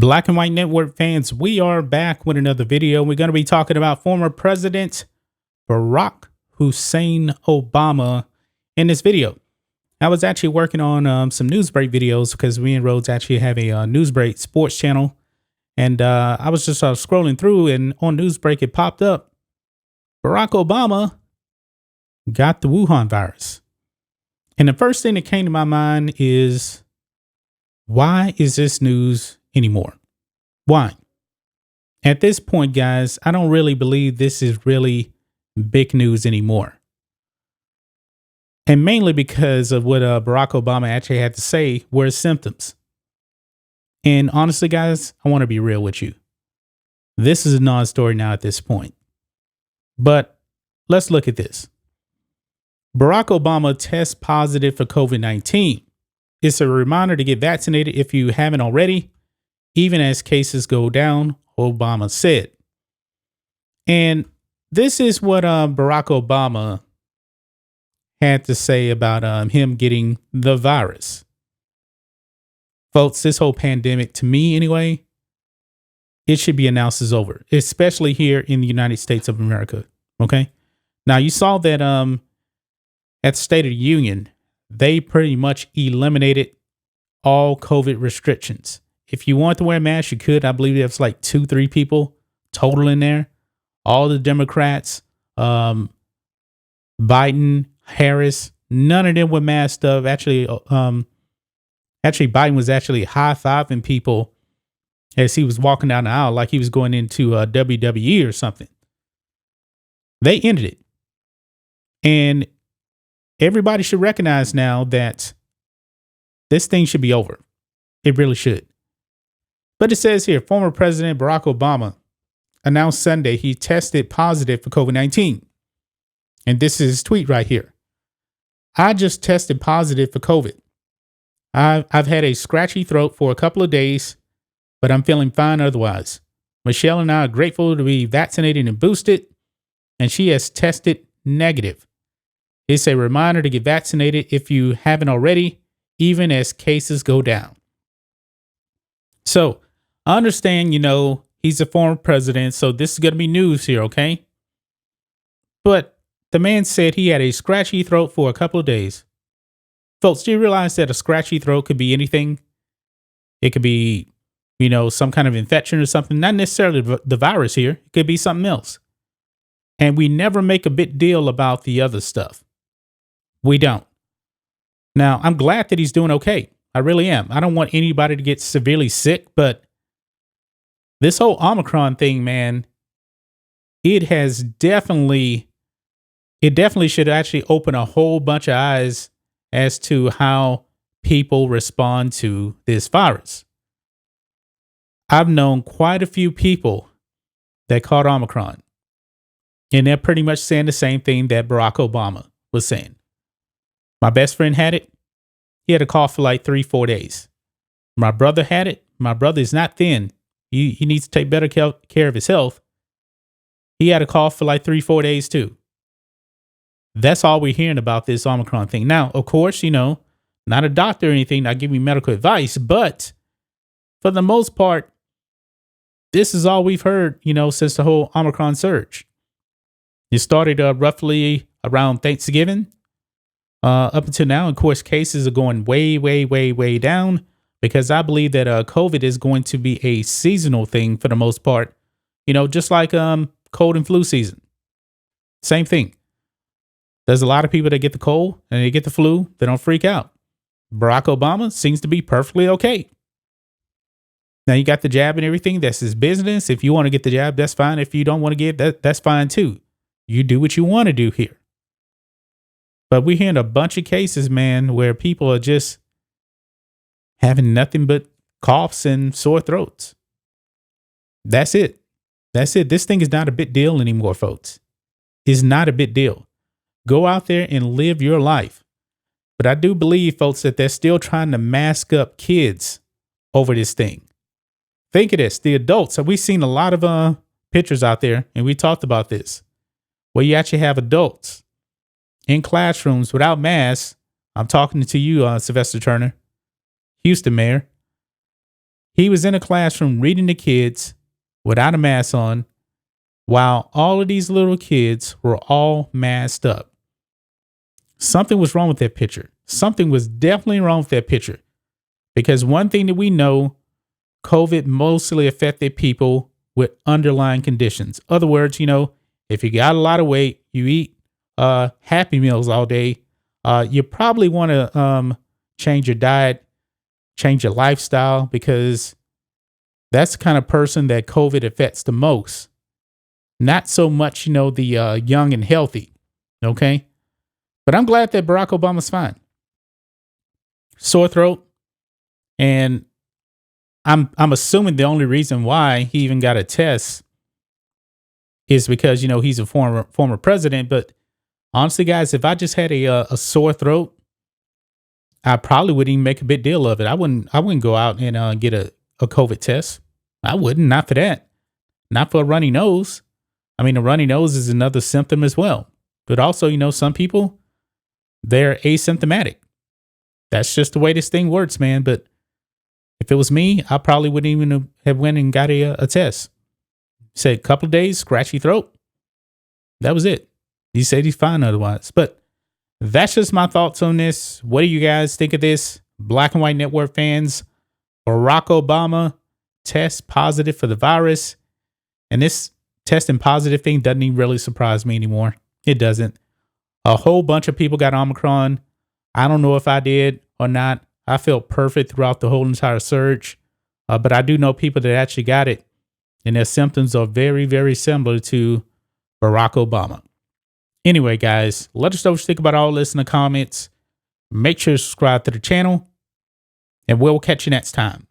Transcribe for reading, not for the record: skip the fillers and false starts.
Black and White Network fans, we are back with another video. We're going to be talking about former President Barack Hussein Obama in this video. I was actually working on some Newsbreak videos because we and Rhodes actually have a Newsbreak sports channel. And I was just scrolling through, and on Newsbreak, it popped up. Barack Obama got the Wuhan virus. And the first thing that came to my mind is, why is this news anymore? Why? At this point, guys, I don't really believe this is really big news anymore. And mainly because of what Barack Obama actually had to say were his symptoms. And honestly, guys, I want to be real with you. This is a non-story now at this point. But let's look at this. Barack Obama tests positive for COVID-19. It's a reminder to get vaccinated if you haven't already, even as cases go down, Obama said. And this is what Barack Obama had to say about him getting the virus. Folks, this whole pandemic, to me anyway, it should be announced as over, especially here in the United States of America. Okay. Now, you saw that at the State of the Union, they pretty much eliminated all COVID restrictions. If you want to wear a mask, you could. I believe there's like 2-3 people total in there. All the Democrats, Biden, Harris, none of them were masked up. Actually, Biden was actually high-fiving people as he was walking down the aisle like he was going into WWE or something. They ended it. And everybody should recognize now that this thing should be over. It really should. But it says here, former President Barack Obama announced Sunday he tested positive for COVID-19. And this is his tweet right here. I just tested positive for COVID. I've had a scratchy throat for a couple of days, but I'm feeling fine otherwise. Michelle and I are grateful to be vaccinated and boosted, and she has tested negative. It's a reminder to get vaccinated if you haven't already, even as cases go down. So I understand, he's a former president, so this is going to be news here, okay? But the man said he had a scratchy throat for a couple of days. Folks, do you realize that a scratchy throat could be anything? It could be, some kind of infection or something. Not necessarily the virus here. It could be something else. And we never make a big deal about the other stuff. We don't. Now, I'm glad that he's doing okay. I really am. I don't want anybody to get severely sick, but this whole Omicron thing, man, it definitely should actually open a whole bunch of eyes as to how people respond to this virus. I've known quite a few people that caught Omicron, and they're pretty much saying the same thing that Barack Obama was saying. My best friend had it. He had a cough for like 3-4 days. My brother had it. My brother is not thin. He needs to take better care of his health. He had a cough for like 3-4 days too. That's all we're hearing about this Omicron thing. Now, of course, not a doctor or anything, not giving medical advice, but for the most part, this is all we've heard, since the whole Omicron surge. It started roughly around Thanksgiving. Up until now, of course, cases are going way, way, way, way down because I believe that COVID is going to be a seasonal thing for the most part. Just like cold and flu season. Same thing. There's a lot of people that get the cold and they get the flu. They don't freak out. Barack Obama seems to be perfectly okay. Now you got the jab and everything. That's his business. If you want to get the jab, that's fine. If you don't want to get that, that's fine too. You do what you want to do here. But we're hearing a bunch of cases, man, where people are just having nothing but coughs and sore throats. That's it. That's it. This thing is not a big deal anymore, folks. It's not a big deal. Go out there and live your life. But I do believe, folks, that they're still trying to mask up kids over this thing. Think of this. The adults. So we've seen a lot of pictures out there, and we talked about this, where you actually have adults in classrooms without masks. I'm talking to you, Sylvester Turner, Houston mayor. He was in a classroom reading to kids without a mask on while all of these little kids were all masked up. Something was wrong with that picture. Something was definitely wrong with that picture. Because one thing that we know, COVID mostly affected people with underlying conditions. Other words, if you got a lot of weight, you eat Happy Meals all day, you probably want to change your diet, change your lifestyle, because that's the kind of person that COVID affects the most. Not so much, the young and healthy. Okay. But I'm glad that Barack Obama's fine. Sore throat. And I'm assuming the only reason why he even got a test is because, he's a former president. But honestly, guys, if I just had a sore throat, I probably wouldn't even make a big deal of it. I wouldn't go out and get a COVID test. I wouldn't, not for that. Not for a runny nose. I mean, a runny nose is another symptom as well. But also, some people, they're asymptomatic. That's just the way this thing works, man. But if it was me, I probably wouldn't even have went and got a test. Said a couple of days, scratchy throat. That was it. He said he's fine otherwise. But that's just my thoughts on this. What do you guys think of this? Black and White Network fans, Barack Obama tests positive for the virus. And this testing positive thing doesn't even really surprise me anymore. It doesn't. A whole bunch of people got Omicron. I don't know if I did or not. I felt perfect throughout the whole entire surge. But I do know people that actually got it. And their symptoms are very, very similar to Barack Obama. Anyway, guys, let us know what you think about all this in the comments. Make sure to subscribe to the channel. And we'll catch you next time.